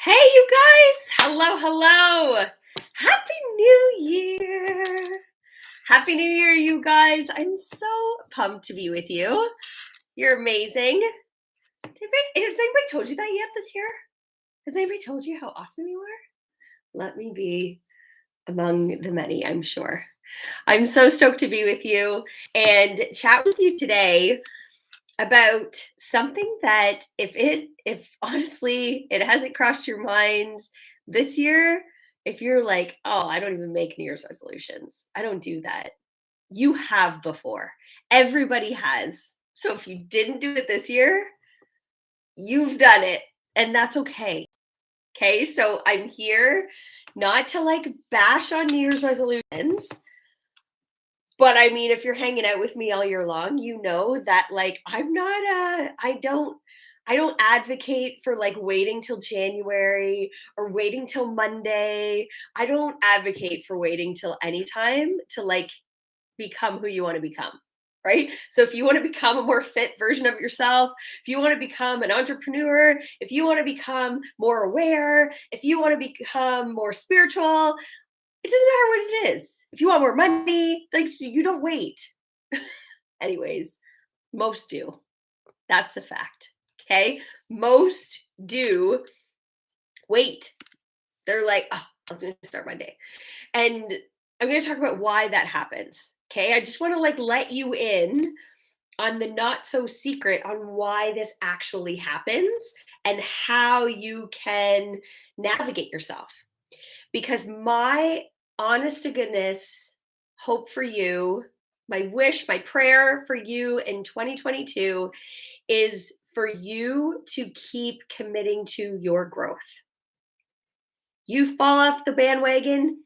Hey, you guys! Hello, hello! Happy New Year! Happy New Year, you guys! I'm so pumped to be with you. You're amazing. Has anybody told you that yet this year? Has anybody told you how awesome you are? Let me be among the many, I'm sure. I'm so stoked to be with you and chat with you today about something that if honestly it hasn't crossed your mind this year, if you're like, oh, I don't even make New Year's resolutions, I don't do that, you have before. Everybody has. So if you didn't do it this year, you've done it, and that's okay. Okay, so I'm here not to like bash on New Year's resolutions. But I mean, if you're hanging out with me all year long, you know that like I'm not I don't advocate for like waiting till January or waiting till Monday. I don't advocate for waiting till any time to like become who you want to become. Right? So if you want to become a more fit version of yourself, if you want to become an entrepreneur, if you want to become more aware, if you want to become more spiritual, it doesn't matter what it is. If you want more money, like you don't wait. Anyways, most do. That's the fact. Okay? Most do wait. They're like, oh, I'm going to start my day. And I'm going to talk about why that happens. Okay? I just want to like let you in on the not so secret on why this actually happens and how you can navigate yourself. Because my honest to goodness hope for you, my wish, my prayer for you in 2022 is for you to keep committing to your growth. You fall off the bandwagon.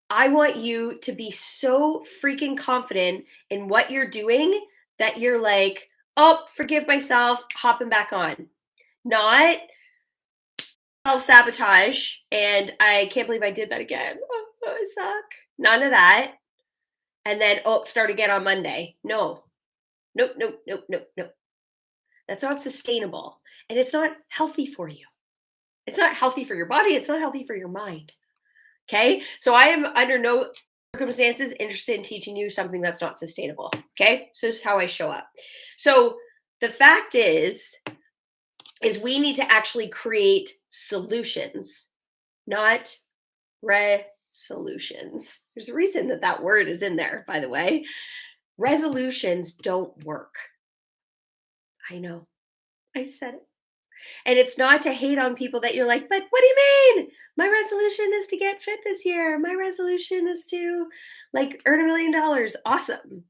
I want you to be so freaking confident in what you're doing that you're like, oh, forgive myself, hopping back on. Not self-sabotage and I can't believe I did that again. Oh, I suck. None of that. And then, oh, start again on Monday. No. Nope, nope, nope, nope, nope. That's not sustainable. And it's not healthy for you. It's not healthy for your body. It's not healthy for your mind. Okay? So I am under no circumstances interested in teaching you something that's not sustainable. Okay? So this is how I show up. So the fact is we need to actually create solutions, not resolutions. There's a reason that that word is in there, by the way. Resolutions don't work. I know. I said it. And it's not to hate on people that you're like, but what do you mean? My resolution is to get fit this year. My resolution is to like earn $1 million. Awesome.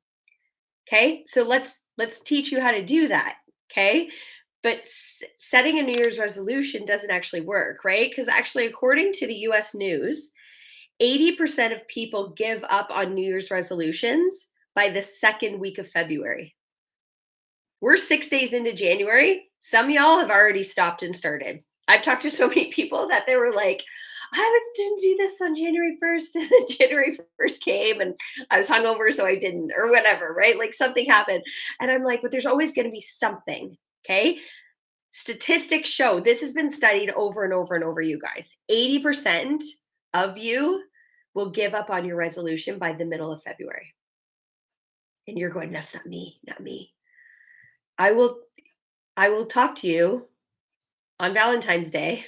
Okay? So let's teach you how to do that. Okay? But setting a New Year's resolution doesn't actually work, right? Because actually, according to the US News, 80% of people give up on New Year's resolutions by the second week of February. We're 6 days into January. Some of y'all have already stopped and started. I've talked to so many people that they were like, didn't do this on January 1st, and then January 1st came and I was hungover, so I didn't, or whatever, right? Like something happened. And I'm like, but there's always going to be something, okay? Statistics show, this has been studied over and over and over, you guys. 80% of you will give up on your resolution by the middle of February. And you're going, that's not me, not me. I will talk to you on Valentine's Day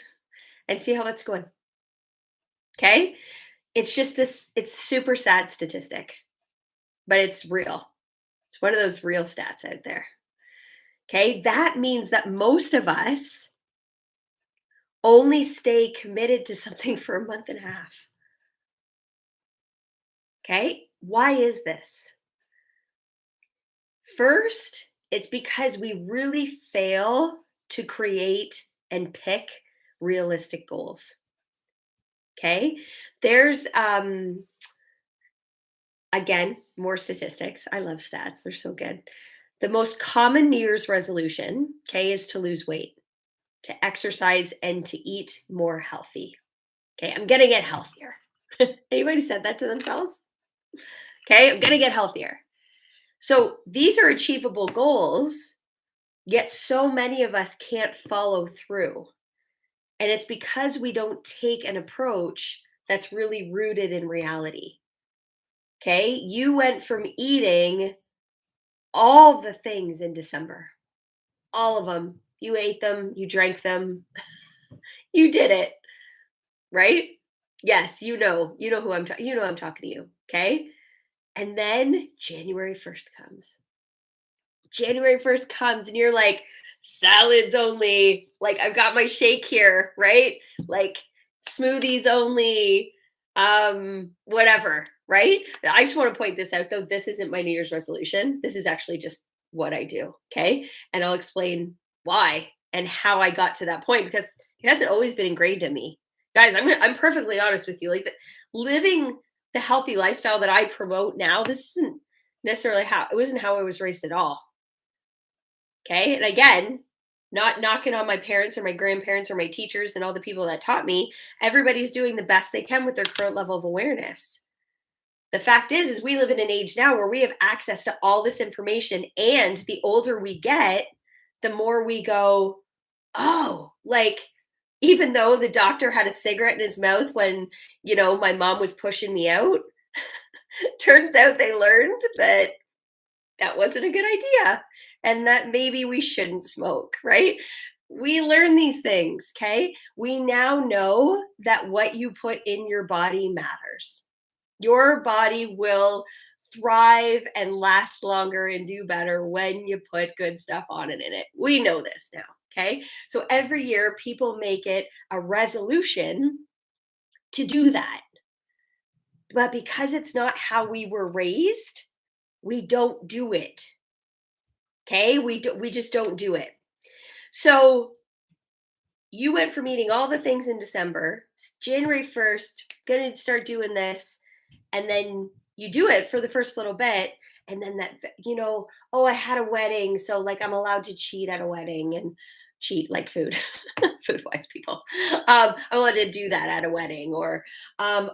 and see how that's going. Okay? It's just this, it's super sad statistic, but it's real. It's one of those real stats out there. Okay? That means that most of us only stay committed to something for a month and a half. Okay? Why is this? First, it's because we really fail to create and pick realistic goals. Okay? There's again, more statistics. I love stats. They're so good. The most common New Year's resolution, okay, is to lose weight, to exercise, and to eat more healthy. Okay, I'm gonna get healthier. Anybody said that to themselves? Okay, I'm gonna get healthier. So these are achievable goals, yet so many of us can't follow through. And it's because we don't take an approach that's really rooted in reality. Okay. You went from eating all the things in December, all of them. You ate them, you drank them, you did it, right? Yes, you know who you know I'm talking to you. Okay. And then January 1st comes. January 1st comes and you're like, salads only. Like, I've got my shake here, right? Like, smoothies only, whatever, right? I just want to point this out though. This isn't my New Year's resolution. This is actually just what I do. Okay. And I'll explain why and how I got to that point because it hasn't always been ingrained in me. Guys, I'm perfectly honest with you. Like, living the healthy lifestyle that I promote now, this isn't necessarily how it wasn't how I was raised at all. Okay. And again, not knocking on my parents or my grandparents or my teachers and all the people that taught me. Everybody's doing the best they can with their current level of awareness. The fact is we live in an age now where we have access to all this information. And the older we get, the more we go, oh, like, even though the doctor had a cigarette in his mouth when, my mom was pushing me out, turns out they learned that that wasn't a good idea and that maybe we shouldn't smoke, right? We learn these things, okay? We now know that what you put in your body matters. Your body will thrive and last longer and do better when you put good stuff on it in it. We know this now, okay? So every year people make it a resolution to do that. But because it's not how we were raised, we don't do it. Okay? We just don't do it. So you went from eating all the things in December, January 1st, gonna start doing this, and then you do it for the first little bit, and then oh, I had a wedding, so like I'm allowed to cheat at a wedding and cheat like food, food wise people. I'm allowed to do that at a wedding, or um,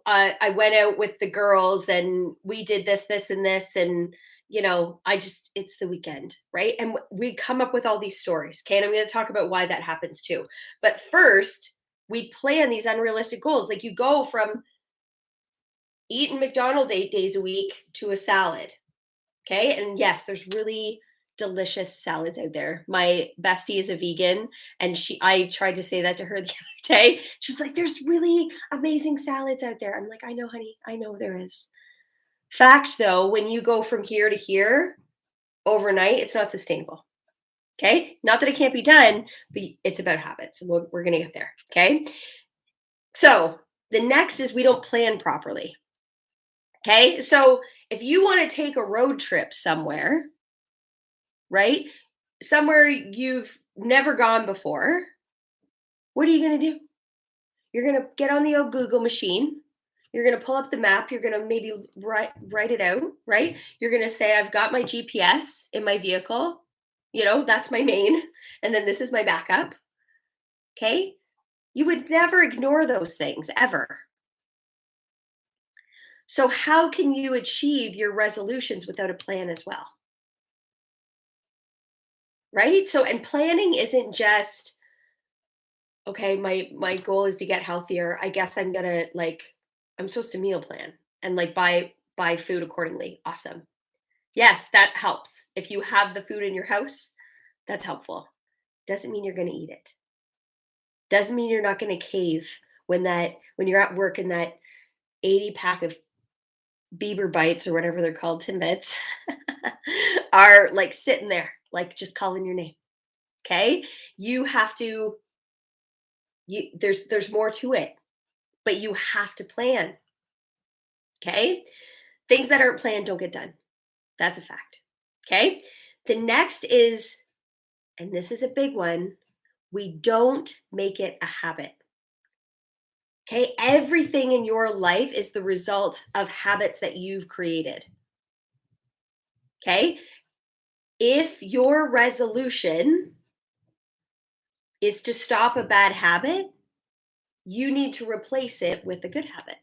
I went out with the girls and we did this, and this, and it's the weekend, right? And we come up with all these stories. Okay. And I'm going to talk about why that happens too. But first, we plan these unrealistic goals. Like, you go from eating McDonald's 8 days a week to a salad. Okay. And yes, there's really delicious salads out there. My bestie is a vegan and I tried to say that to her the other day. She was like, there's really amazing salads out there. I'm like, I know, honey. I know there is. Fact though, when you go from here to here overnight, it's not sustainable. Okay. Not that it can't be done, but it's about habits. And we're going to get there. Okay. So the next is we don't plan properly. Okay. So if you want to take a road trip somewhere, right? Somewhere you've never gone before, what are you going to do? You're going to get on the old Google machine. You're going to pull up the map. You're going to maybe write it out, right? You're going to say, I've got my GPS in my vehicle. That's my main. And then this is my backup. Okay. You would never ignore those things ever. So how can you achieve your resolutions without a plan as well? Right? So, and planning isn't just, okay, my goal is to get healthier. I guess I'm gonna I'm supposed to meal plan and like buy food accordingly. Awesome. Yes, that helps. If you have the food in your house, that's helpful. Doesn't mean you're gonna eat it. Doesn't mean you're not gonna cave when you're at work and that 80 pack of Bieber bites or whatever they're called, Timbits, are like sitting there, like just calling your name. Okay. You have to, there's more to it, but you have to plan. Okay. Things that aren't planned don't get done. That's a fact. Okay. The next is, and this is a big one, we don't make it a habit. Okay. Everything in your life is the result of habits that you've created. Okay. If your resolution is to stop a bad habit, you need to replace it with a good habit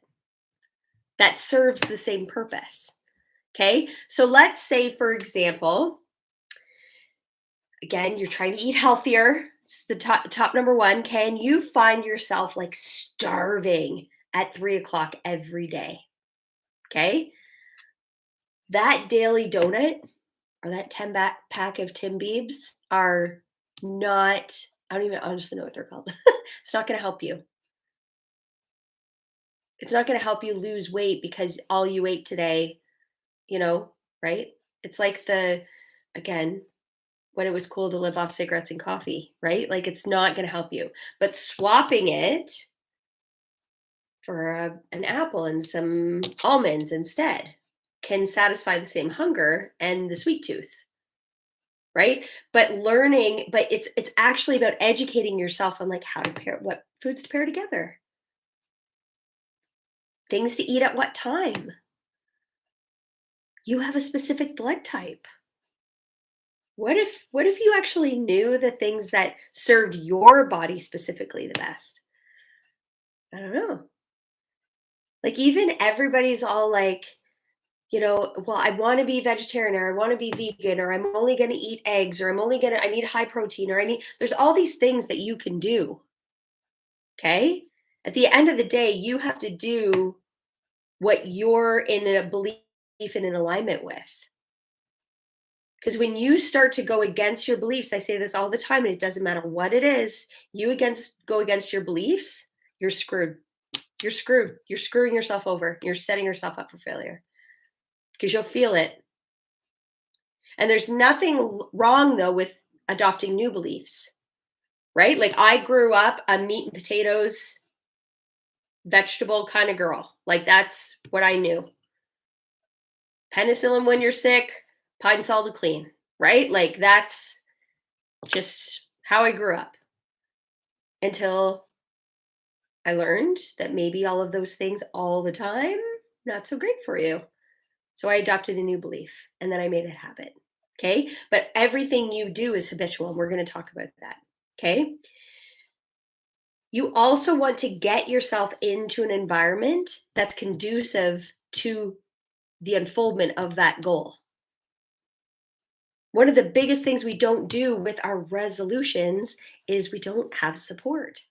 that serves the same purpose. Okay. So let's say, for example, Again, you're trying to eat healthier. It's the top number one. Can you find yourself like starving at 3 o'clock every day? Okay. That daily donut or that 10 pack of Tim Biebs are not, I don't even honestly know what they're called. It's not going to help you. It's not going to help you lose weight because all you ate today, right? It's like again, when it was cool to live off cigarettes and coffee, right? Like it's not going to help you. But swapping it for an apple and some almonds instead can satisfy the same hunger and the sweet tooth, right? But it's actually about educating yourself on like how to pair, what foods to pair together, things to eat at what time. You have a specific blood type. What if you actually knew the things that served your body specifically the best? I don't know. Like even everybody's all like, well, I want to be vegetarian or I want to be vegan or I'm only going to eat eggs or I need high protein or there's all these things that you can do. Okay. At the end of the day, you have to do what you're in a belief and in alignment with. Because when you start to go against your beliefs, I say this all the time, and it doesn't matter what it is, go against your beliefs, you're screwed. You're screwed. You're screwing yourself over. You're setting yourself up for failure because you'll feel it. And there's nothing wrong, though, with adopting new beliefs, right? Like I grew up a meat and potatoes, vegetable kind of girl. Like that's what I knew. Penicillin when you're sick, pine sol to clean, right? Like that's just how I grew up until I learned that maybe all of those things all the time, not so great for you. So I adopted a new belief and then I made it a habit. Okay. But everything you do is habitual. And we're going to talk about that. Okay. You also want to get yourself into an environment that's conducive to the unfoldment of that goal. One of the biggest things we don't do with our resolutions is we don't have support.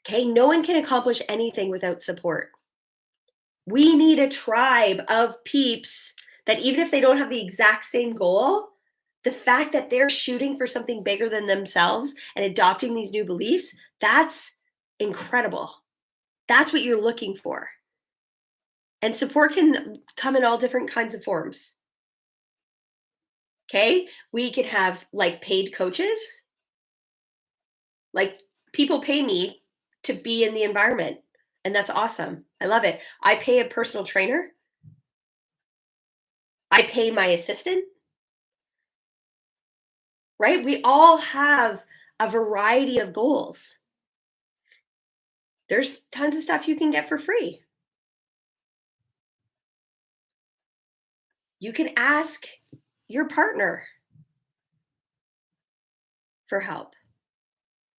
Okay, no one can accomplish anything without support. We need a tribe of peeps that even if they don't have the exact same goal, the fact that they're shooting for something bigger than themselves and adopting these new beliefs, that's incredible. That's what you're looking for. And support can come in all different kinds of forms. Okay, we can have like paid coaches. Like people pay me to be in the environment, and that's awesome. I love it. I pay a personal trainer. I pay my assistant, right? We all have a variety of goals. There's tons of stuff you can get for free. You can ask your partner for help.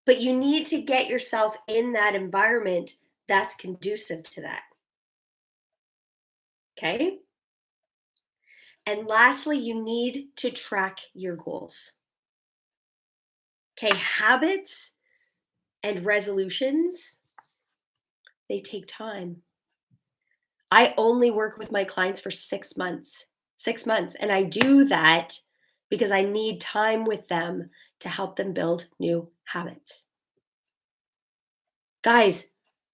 But you need to get yourself in that environment that's conducive to that. Okay? And lastly, you need to track your goals. Okay, habits and resolutions, they take time. I only work with my clients for 6 months. 6 months. And I do that because I need time with them to help them build new habits. Guys,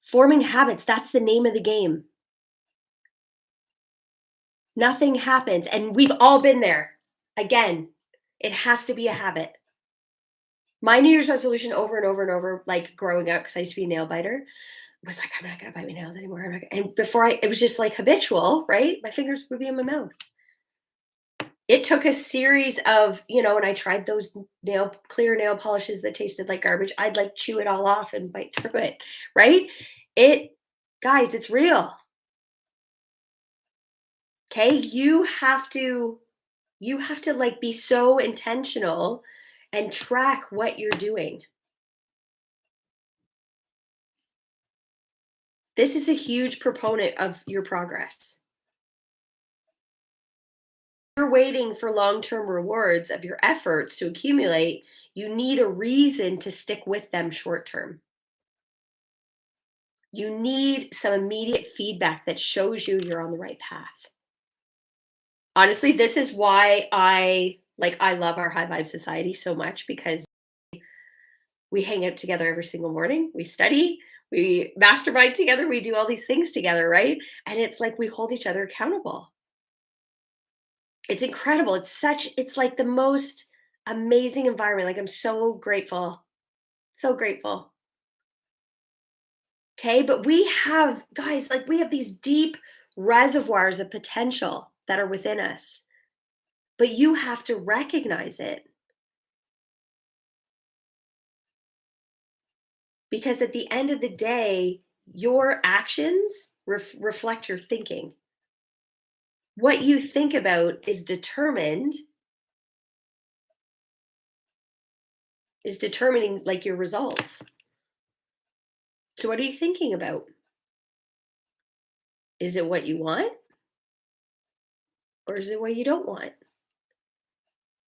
forming habits, that's the name of the game. Nothing happens. And we've all been there. Again, it has to be a habit. My New Year's resolution over and over and over, like growing up, because I used to be a nail biter, was like, I'm not going to bite my nails anymore. And before it was just like habitual, right? My fingers would be in my mouth. It took a series of, when I tried those clear nail polishes that tasted like garbage, I'd like chew it all off and bite through it, right? Guys, it's real. Okay. You have to like be so intentional and track what you're doing. This is a huge proponent of your progress. you're waiting for long-term rewards of your efforts to accumulate, you need a reason to stick with them short term. You need some immediate feedback that shows you you're on the right path. Honestly, this is why I love our high vibe society so much, because we hang out together every single morning. We study, we mastermind together, we do all these things together, right? And it's like we hold each other accountable. It's incredible. It's like the most amazing environment. Like, I'm so grateful. So grateful. Okay, but we have, guys, like, we have these deep reservoirs of potential that are within us. But you have to recognize it, because at the end of the day, your actions reflect your thinking. What you think about is determining, like, your results. So what are you thinking about? Is it what you want, or is it what you don't want?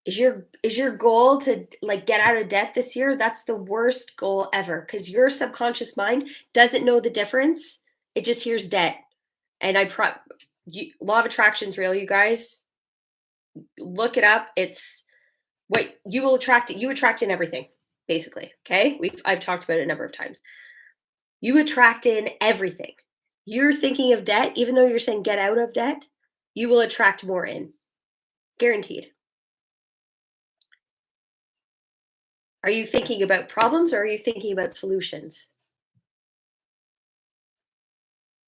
Is your goal to, like, get out of debt this year? That's the worst goal ever, because your subconscious mind doesn't know the difference. It just hears debt. And law of attraction's real, you guys. Look it up. It's what you will attract. You attract in everything, basically. Okay, I've talked about it a number of times. You attract in everything. You're thinking of debt, even though you're saying get out of debt, you will attract more in. Guaranteed. Are you thinking about problems, or are you thinking about solutions?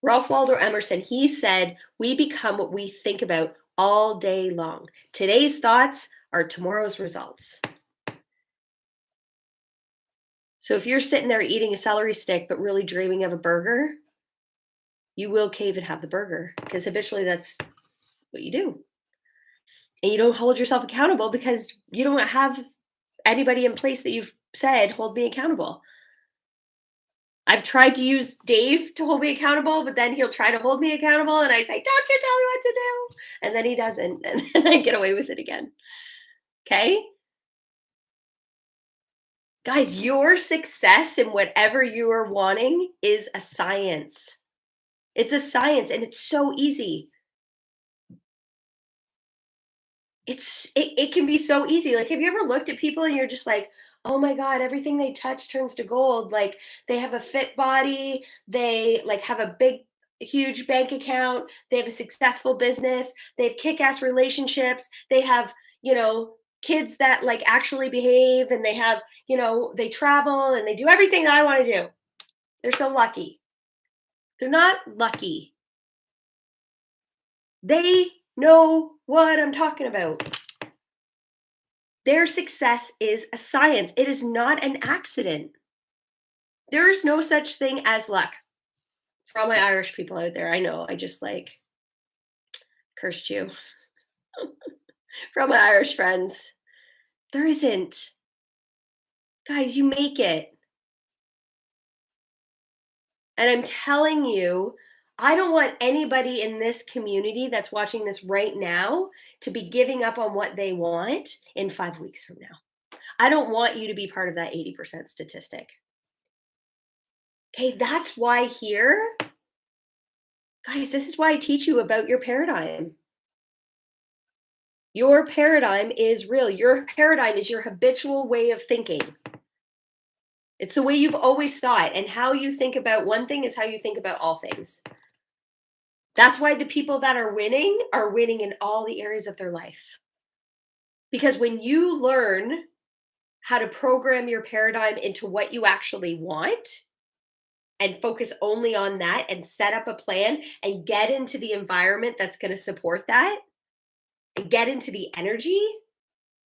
Ralph Waldo Emerson, he said, we become what we think about all day long. Today's thoughts are tomorrow's results. So if you're sitting there eating a celery stick but really dreaming of a burger, you will cave and have the burger, because habitually that's what you do. And you don't hold yourself accountable because you don't have anybody in place that you've said, hold me accountable. I've tried to use Dave to hold me accountable, but then he'll try to hold me accountable, and I say, don't you tell me what to do. And then he doesn't, and then I get away with it again. Okay? Guys, your success in whatever you are wanting is a science. It's a science, and it's so easy. It can be so easy. Like, have you ever looked at people and you're just like, oh my God, everything they touch turns to gold. Like, they have a fit body, they, like, have a big, huge bank account, they have a successful business, they have kick-ass relationships, they have, kids that, like, actually behave, and they have, they travel and they do everything that I want to do. They're so lucky. They're not lucky. They know what I'm talking about. Their success is a science. It is not an accident. There's no such thing as luck. For all my Irish people out there, I know I just, like, cursed you. For all my Irish friends, there isn't. Guys, you make it. And I'm telling you, I don't want anybody in this community that's watching this right now to be giving up on what they want in 5 weeks from now. I don't want you to be part of that 80% statistic. Okay, that's why here, guys, this is why I teach you about your paradigm. Your paradigm is real. Your paradigm is your habitual way of thinking. It's the way you've always thought, and how you think about one thing is how you think about all things. That's why the people that are winning in all the areas of their life. Because when you learn how to program your paradigm into what you actually want, and focus only on that, and set up a plan and get into the environment that's going to support that, and get into the energy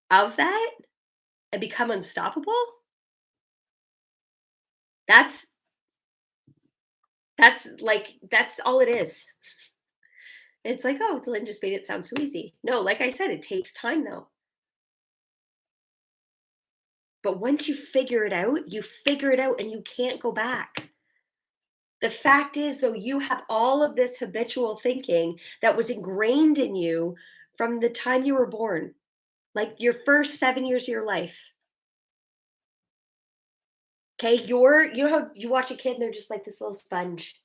of that, and become unstoppable, that's all it is. It's like, oh, Dylan just made it sound so easy. No, like I said, it takes time though. But once you figure it out, and you can't go back. The fact is, though, you have all of this habitual thinking that was ingrained in you from the time you were born, like your first 7 years of your life. Okay, you know how you watch a kid and they're just like this little sponge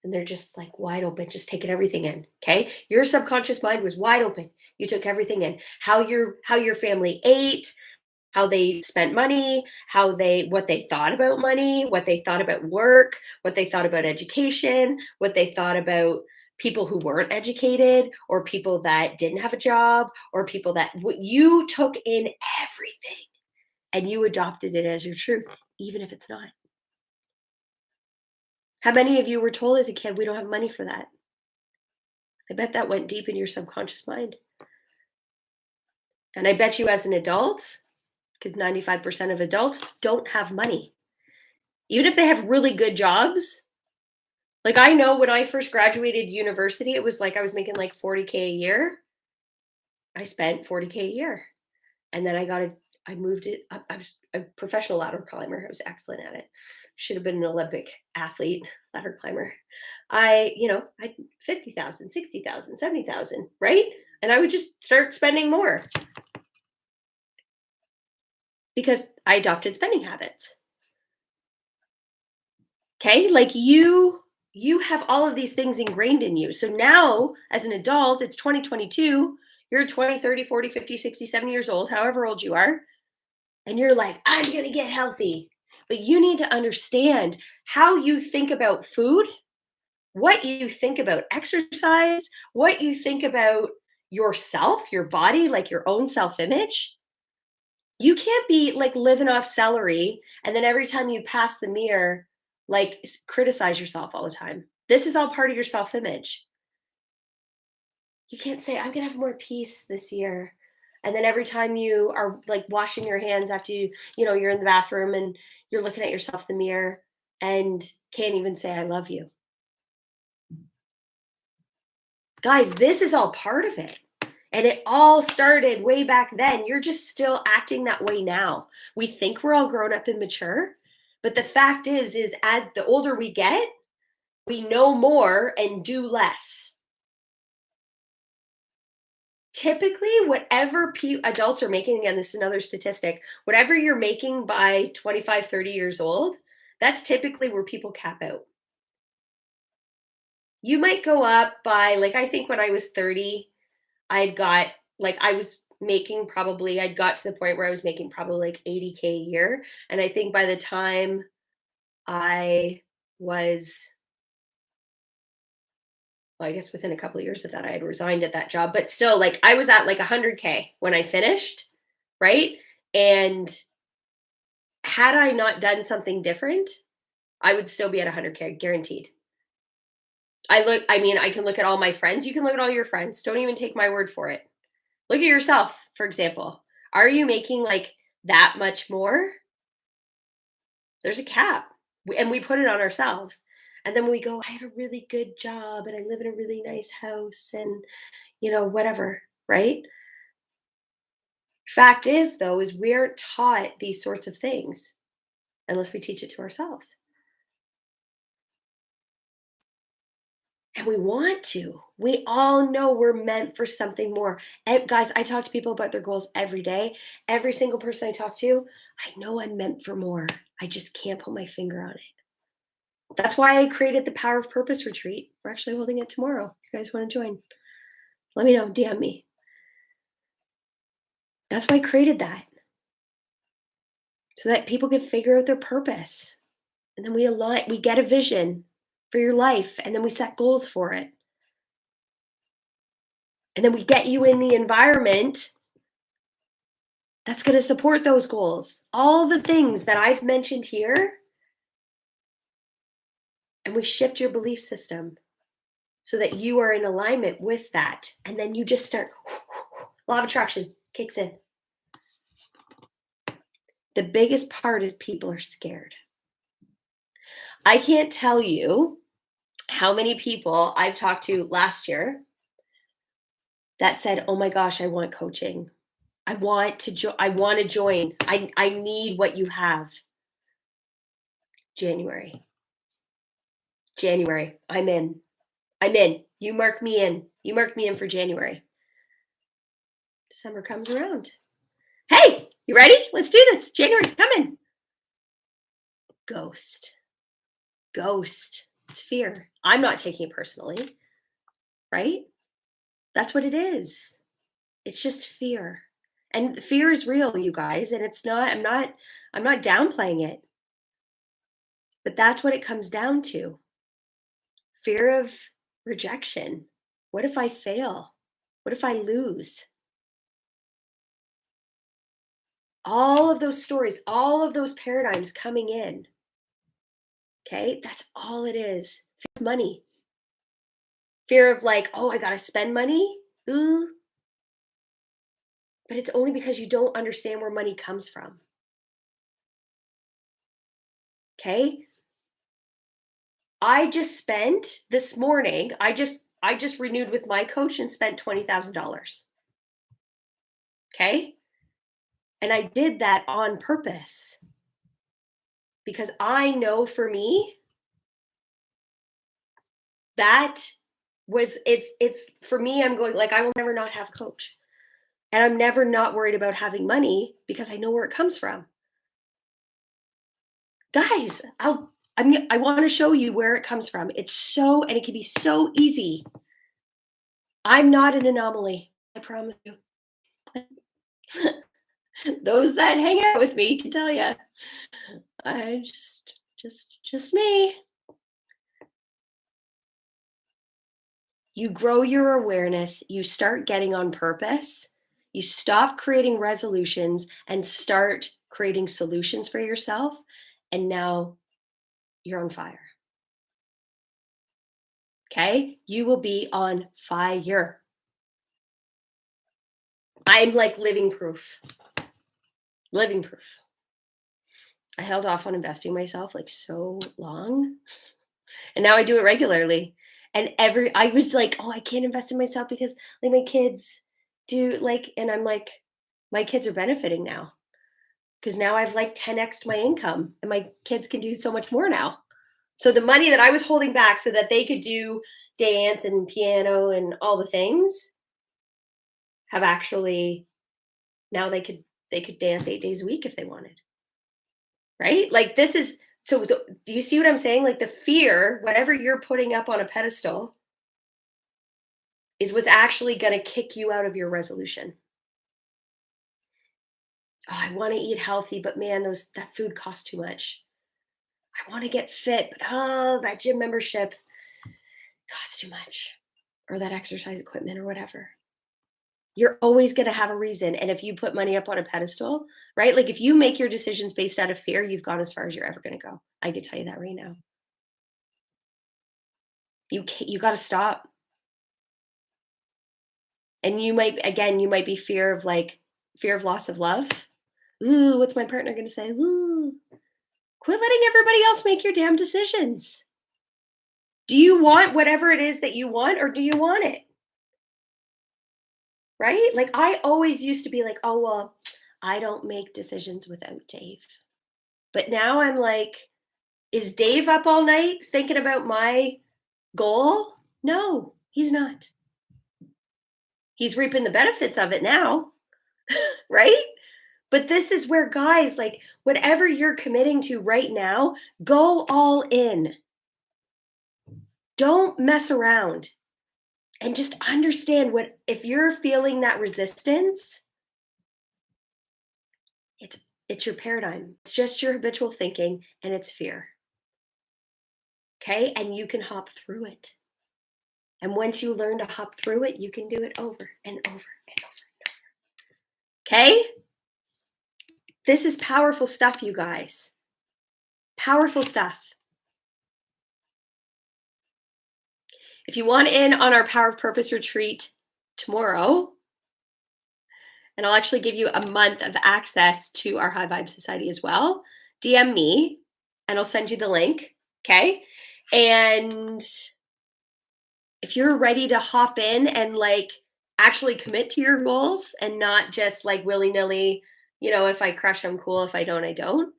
and they're just like wide open, just taking everything in. Okay, your subconscious mind was wide open. You took everything in. How your family ate, how they spent money, what they thought about money, what they thought about work, what they thought about education, what they thought about people who weren't educated or people that didn't have a job or people that you took in everything and you adopted it as your truth, even if it's not. How many of you were told as a kid, we don't have money for that? I bet that went deep in your subconscious mind. And I bet you as an adult, because 95% of adults don't have money. Even if they have really good jobs, like I know when I first graduated university, it was like I was making like 40K a year. I spent 40K a year. And then I moved it up. I was a professional ladder climber. I was excellent at it. Should have been an Olympic athlete, ladder climber. I 50,000, 60,000, 70,000, right? And I would just start spending more because I adopted spending habits. Okay? Like you have all of these things ingrained in you. So now as an adult, it's 2022, you're 20, 30, 40, 50, 60, 70 years old, however old you are, and you're like, I'm going to get healthy. But you need to understand how you think about food, what you think about exercise, what you think about yourself, your body, like your own self-image. You can't be like living off celery and then every time you pass the mirror, like criticize yourself all the time. This is all part of your self-image. You can't say, I'm gonna have more peace this year. And then every time you are like washing your hands after you're in the bathroom and you're looking at yourself in the mirror and can't even say I love you. Guys, this is all part of it. And it all started way back then. You're just still acting that way now. We think we're all grown up and mature, but the fact is as the older we get, we know more and do less. Typically, whatever adults are making, again, this is another statistic, whatever you're making by 25, 30 years old, that's typically where people cap out. You might go up by, like, I think when I was 30, I'd got like I was making probably I'd got to the point where I was making probably like 80K a year. And I think by the time I was, well, I guess within a couple of years of that, I had resigned at that job, but still like I was at like 100K when I finished, right? And had I not done something different, I would still be at 100K guaranteed. I mean, I can look at all my friends. You can look at all your friends. Don't even take my word for it. Look at yourself, for example. Are you making like that much more? There's a cap. And we put it on ourselves. And then we go, I have a really good job and I live in a really nice house and, whatever, right? Fact is, though, is we aren't taught these sorts of things unless we teach it to ourselves. And we want to. We all know we're meant for something more. And guys, I talk to people about their goals every day. Every single person I talk to, I know I'm meant for more. I just can't put my finger on it. That's why I created the Power of Purpose retreat. We're actually holding it tomorrow. If you guys want to join, let me know, DM me. That's why I created that. So that people can figure out their purpose. And then we get a vision for your life, and then we set goals for it. And then we get you in the environment that's going to support those goals. All the things that I've mentioned here, and we shift your belief system so that you are in alignment with that. And then you just start, law of attraction kicks in. The biggest part is people are scared. I can't tell you how many people I've talked to last year that said, oh my gosh, I want coaching. I want to join. I need what you have. January. I'm in. You mark me in. You mark me in for January. December comes around. Hey, you ready? Let's do this. January's coming. Ghost. Ghost. It's fear. I'm not taking it personally, right? That's what it is. It's just fear. And fear is real, you guys, and it's not I'm not downplaying it. But that's what it comes down to. Fear of rejection. What if I fail? What if I lose? All of those stories, all of those paradigms coming in. Okay? That's all it is. Fear of money. Fear of like, oh, I got to spend money. Ooh. But it's only because you don't understand where money comes from. Okay? I just spent this morning, I just renewed with my coach and spent $20,000. Okay? And I did that on purpose because I know for me that was it's for me. I'm going like I will never not have coach. And I'm never not worried about having money because I know where it comes from. Guys, I want to show you where it comes from. It's so and it can be so easy. I'm not an anomaly. I promise you. Those that hang out with me can tell you. I just me. You grow your awareness, you start getting on purpose, you stop creating resolutions and start creating solutions for yourself, and now you're on fire. Okay? You will be on fire. I'm like living proof. Living proof. I held off on investing myself like so long, and now I do it regularly. And I was like, "Oh, I can't invest in myself because like my kids do like," and I'm like, my kids are benefiting now because now I've like 10x my income and my kids can do so much more now. So the money that I was holding back so that they could do dance and piano and all the things have actually now they could dance 8 days a week if they wanted. Right? Like this is so do you see what I'm saying? Like the fear, whatever you're putting up on a pedestal is what's actually going to kick you out of your resolution. Oh, I want to eat healthy, but man, that food costs too much. I want to get fit, but oh, that gym membership costs too much. Or that exercise equipment or whatever. You're always going to have a reason. And if you put money up on a pedestal, right? Like if you make your decisions based out of fear, you've gone as far as you're ever going to go. I can tell you that right now. You got to stop. And you might be fear of loss of love. Ooh, what's my partner going to say? Ooh, quit letting everybody else make your damn decisions. Do you want whatever it is that you want, or do you want it? Right? Like I always used to be like, oh, well, I don't make decisions without Dave. But now I'm like, is Dave up all night thinking about my goal? No, he's not. He's reaping the benefits of it now, right? But this is where, guys, like whatever you're committing to right now, go all in. Don't mess around. And just understand what if you're feeling that resistance, it's your paradigm. It's just your habitual thinking and it's fear. Okay? And you can hop through it. And once you learn to hop through it, you can do it over and over and over and over. Okay? This is powerful stuff, you guys. Powerful stuff. If you want in on our Power of Purpose retreat tomorrow, and I'll actually give you a month of access to our High Vibe Society as well, DM me and I'll send you the link. Okay? And if you're ready to hop in and like actually commit to your goals and not just like willy-nilly, if I crush, I'm cool. If I don't, I don't.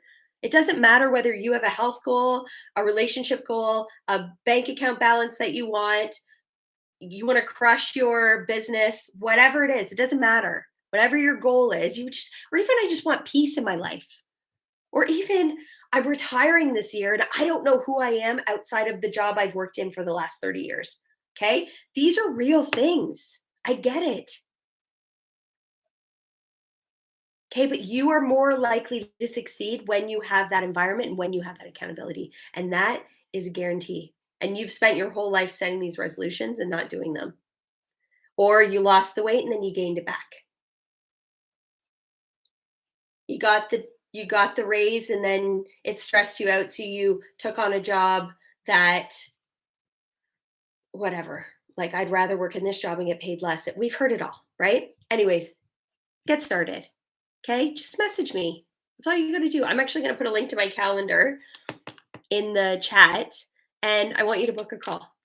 It doesn't matter whether you have a health goal, a relationship goal, a bank account balance that you want to crush your business, whatever it is, it doesn't matter. Whatever your goal is, or even I just want peace in my life. Or even I'm retiring this year and I don't know who I am outside of the job I've worked in for the last 30 years. Okay? These are real things. I get it. Okay, but you are more likely to succeed when you have that environment and when you have that accountability. And that is a guarantee. And you've spent your whole life setting these resolutions and not doing them. Or you lost the weight and then you gained it back. You got the raise and then it stressed you out, so you took on a job that whatever. Like, I'd rather work in this job and get paid less. We've heard it all, right? Anyways, get started. Okay? Just message me. That's all you got to do. I'm actually going to put a link to my calendar in the chat and I want you to book a call.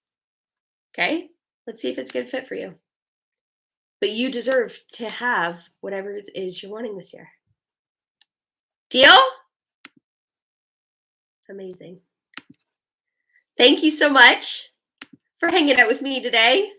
Okay? Let's see if it's a good fit for you. But you deserve to have whatever it is you're wanting this year. Deal? Amazing. Thank you so much for hanging out with me today.